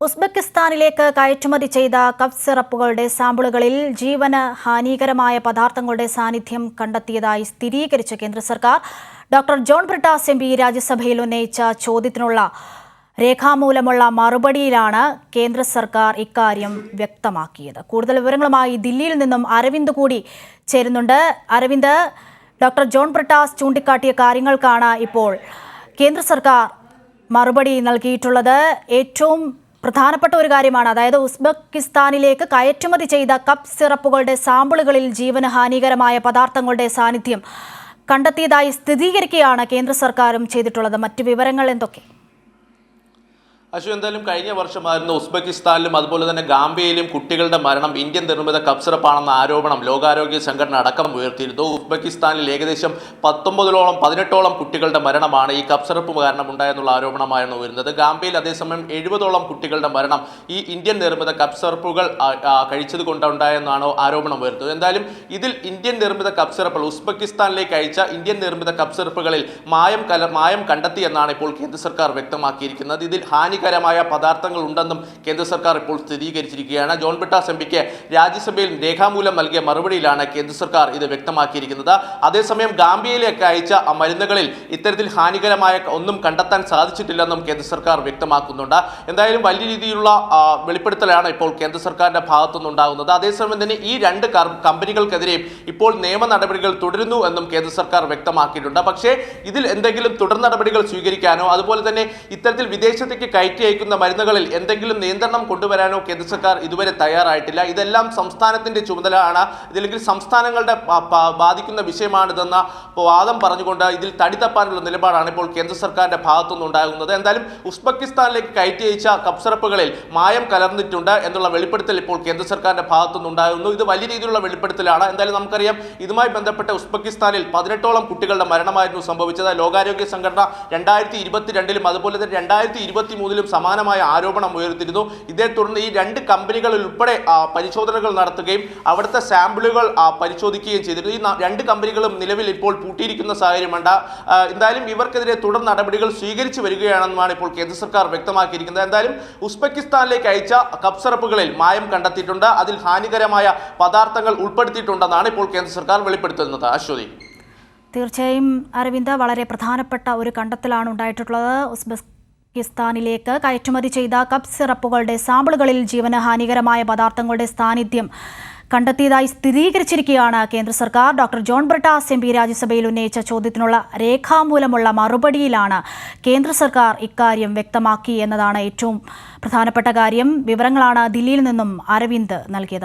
ഉസ്ബെക്കിസ്ഥാനിലേക്ക് കയറ്റുമതി ചെയ്ത കഫ് സിറപ്പുകളുടെ സാമ്പിളുകളിൽ ജീവന് ഹാനികരമായ പദാർത്ഥങ്ങളുടെ സാന്നിധ്യം കണ്ടെത്തിയതായി സ്ഥിരീകരിച്ച കേന്ദ്ര സർക്കാർ ഡോക്ടർ ജോൺ ബ്രിട്ടാസ് എംപി രാജ്യസഭയിൽ ഉന്നയിച്ച ചോദ്യത്തിനുള്ള രേഖാമൂലമുള്ള മറുപടിയിലാണ് കേന്ദ്ര സർക്കാർ ഇക്കാര്യം വ്യക്തമാക്കിയത്. കൂടുതൽ വിവരങ്ങളുമായി ദില്ലിയിൽ നിന്നും അരവിന്ദ് കൂടി ചേരുന്നുണ്ട്. അരവിന്ദ്, ഡോക്ടർ ജോൺ ബ്രിട്ടാസ് ചൂണ്ടിക്കാട്ടിയ കാര്യങ്ങൾക്കാണ് ഇപ്പോൾ കേന്ദ്ര സർക്കാർ മറുപടി നൽകിയിട്ടുള്ളത്. ഏറ്റവും പ്രധാനപ്പെട്ട ഒരു കാര്യമാണ്, അതായത് ഉസ്ബെക്കിസ്ഥാനിലേക്ക് കയറ്റുമതി ചെയ്ത കപ്പ് സിറപ്പുകളുടെ സാമ്പിളുകളിൽ ജീവന് ഹാനികരമായ പദാർത്ഥങ്ങളുടെ സാന്നിധ്യം കണ്ടെത്തിയതായി സ്ഥിരീകരിക്കുകയാണ് കേന്ദ്ര സർക്കാരും ചെയ്തിട്ടുള്ളത്. മറ്റു വിവരങ്ങൾ എന്തൊക്കെ? എന്തായാലും കഴിഞ്ഞ വർഷമായിരുന്നു ഉസ്ബെക്കിസ്ഥാനിലും അതുപോലെ തന്നെ ഗാംബിയയിലും കുട്ടികളുടെ മരണം ഇന്ത്യൻ നിർമ്മിത കഫ് സിറപ്പാണെന്ന ആരോപണം ലോകാരോഗ്യ സംഘടന അടക്കം ഉയർത്തിയിരുന്നു. ഉസ്ബെക്കിസ്ഥാനിൽ ഏകദേശം 18ഓളം കുട്ടികളുടെ മരണമാണ് ഈ കഫ് സിറപ്പ് കാരണം ഉണ്ടായെന്നുള്ള ആരോപണമായിരുന്നു വരുന്നത്. ഗാംബിയയിൽ അതേസമയം 70ഓളം കുട്ടികളുടെ മരണം ഈ ഇന്ത്യൻ നിർമ്മിത കഫ് സിറപ്പുകൾ കഴിച്ചത് കൊണ്ടുണ്ടായെന്നാണ് ആരോപണം വരുന്നത്. എന്തായാലും ഇതിൽ ഇന്ത്യൻ നിർമ്മിത കഫ് സിറപ്പുകൾ ഉസ്ബെക്കിസ്ഥാനിലേക്ക് അയച്ച ഇന്ത്യൻ നിർമ്മിത കഫ് സിറപ്പുകളിൽ മായം കണ്ടെത്തിയെന്നാണ് ഇപ്പോൾ കേന്ദ്ര സർക്കാർ വ്യക്തമാക്കിയിരിക്കുന്നത്. ഇതിൽ ഹാനികരമായ പദാർത്ഥങ്ങൾ ഉണ്ടെന്നും കേന്ദ്ര സർക്കാർ ഇപ്പോൾ സ്ഥിരീകരിച്ചിരിക്കുകയാണ്. ജോൺ ബ്രിട്ടാസ് എംപിക്ക് രാജ്യസഭയിൽ രേഖാമൂലം നൽകിയ മറുപടിയിലാണ് കേന്ദ്ര സർക്കാർ ഇത് വ്യക്തമാക്കിയിരിക്കുന്നത്. അതേസമയം ഗാംബിയയിലേക്ക് അയച്ച മരുന്നുകളിൽ ഇത്തരത്തിൽ ഹാനികരമായ ഒന്നും കണ്ടെത്താൻ സാധിച്ചിട്ടില്ലെന്നും കേന്ദ്ര സർക്കാർ വ്യക്തമാക്കുന്നുണ്ട്. എന്തായാലും വലിയ രീതിയിലുള്ള വെളിപ്പെടുത്തലാണ് ഇപ്പോൾ കേന്ദ്ര സർക്കാരിന്റെ ഭാഗത്തുനിന്നുണ്ടാകുന്നത്. അതേസമയം തന്നെ ഈ രണ്ട് കമ്പനികൾക്കെതിരെയും ഇപ്പോൾ നിയമ നടപടികൾ തുടരുന്നു എന്നും കേന്ദ്ര സർക്കാർ വ്യക്തമാക്കിയിട്ടുണ്ട്. പക്ഷേ ഇതിൽ എന്തെങ്കിലും തുടർ നടപടികൾ സ്വീകരിക്കാനോ അതുപോലെ തന്നെ ഇത്തരത്തിൽ വിദേശത്തേക്ക് കയറ്റി അയക്കുന്ന മരുന്നുകളിൽ എന്തെങ്കിലും നിയന്ത്രണം കൊണ്ടുവരാനോ കേന്ദ്ര സർക്കാർ ഇതുവരെ തയ്യാറായിട്ടില്ല. ഇതെല്ലാം സംസ്ഥാനത്തിന്റെ ചുമതലയാണ്, ഇതില്ലെങ്കിൽ സംസ്ഥാനങ്ങളുടെ ബാധിക്കുന്ന വിഷയമാണിതെന്ന വാദം പറഞ്ഞുകൊണ്ട് ഇതിൽ തടി തപ്പാനുള്ള നിലപാടാണ് ഇപ്പോൾ കേന്ദ്ര സർക്കാരിന്റെ ഭാഗത്തുനിന്നുണ്ടാകുന്നത്. എന്തായാലും ഉസ്ബെക്കിസ്ഥാനിലേക്ക് കയറ്റി അയച്ച കഫ് സിറപ്പുകളിൽ മായം കലർന്നിട്ടുണ്ട് എന്നുള്ള വെളിപ്പെടുത്തൽ ഇപ്പോൾ കേന്ദ്ര സർക്കാരിന്റെ ഭാഗത്തുനിന്നുണ്ടാകുന്നു. ഇത് വലിയ രീതിയിലുള്ള വെളിപ്പെടുത്തലാണ്. എന്തായാലും നമുക്കറിയാം, ഇതുമായി ബന്ധപ്പെട്ട് ഉസ്ബെക്കിസ്ഥാനിൽ 18ഓളം കുട്ടികളുടെ മരണമായിരുന്നു സംഭവിച്ചത്. ലോകാരോഗ്യ സംഘടന 2022-ലും അതുപോലെ തന്നെ 2023-ലും സമാനമായ ആരോപണം ഉയർത്തിയിരുന്നു. ഇതേ തുടർന്ന് ഈ രണ്ട് കമ്പനികളിൽ ഉൾപ്പെടെ പരിശോധനകൾ നടത്തുകയും അവിടുത്തെ സാമ്പിളുകൾ പരിശോധിക്കുകയും ചെയ്തിരുന്നു. ഈ രണ്ട് കമ്പനികളും നിലവിൽ ഇപ്പോൾ പൂട്ടിയിരിക്കുന്ന സാഹചര്യമുണ്ട്. എന്തായാലും ഇവർക്കെതിരെ തുടർ നടപടികൾ സ്വീകരിച്ചു വരികയാണെന്നാണ് ഇപ്പോൾ കേന്ദ്ര സർക്കാർ വ്യക്തമാക്കിയിരിക്കുന്നത്. എന്തായാലും ഉസ്ബെക്കിസ്ഥാനിലേക്ക് അയച്ച കഫ് സിറപ്പുകളിൽ മായം കണ്ടെത്തിയിട്ടുണ്ട്, അതിൽ ഹാനികരമായ പദാർത്ഥങ്ങൾ ഉൾപ്പെടുത്തിയിട്ടുണ്ടെന്നാണ് ഇപ്പോൾ കേന്ദ്ര സർക്കാർ വെളിപ്പെടുത്തുന്നത്. അശ്വതി. തീർച്ചയായും അരവിന്ദ്, വളരെ പ്രധാനപ്പെട്ട ഒരു കണ്ടെത്തലാണ് ഉണ്ടായിട്ടുള്ളത്. ഉസ്ബെക്കിസ്ഥാനിലേക്ക് കയറ്റുമതി ചെയ്ത കപ്പ് സിറപ്പുകളുടെ സാമ്പിളുകളിൽ ജീവന് ഹാനികരമായ പദാർത്ഥങ്ങളുടെ സാന്നിധ്യം കണ്ടെത്തിയതായി സ്ഥിരീകരിച്ചിരിക്കുകയാണ് കേന്ദ്ര സർക്കാർ. ഡോക്ടർ ജോൺ ബ്രിട്ടാസ് എംപി രാജ്യസഭയിൽ ഉന്നയിച്ച ചോദ്യത്തിനുള്ള രേഖാമൂലമുള്ള മറുപടിയിലാണ് കേന്ദ്ര സർക്കാർ ഇക്കാര്യം വ്യക്തമാക്കി എന്നതാണ് ഏറ്റവും പ്രധാനപ്പെട്ട കാര്യം. വിവരങ്ങളാണ് ദില്ലിയിൽ നിന്നും അരവിന്ദ് നൽകിയത്.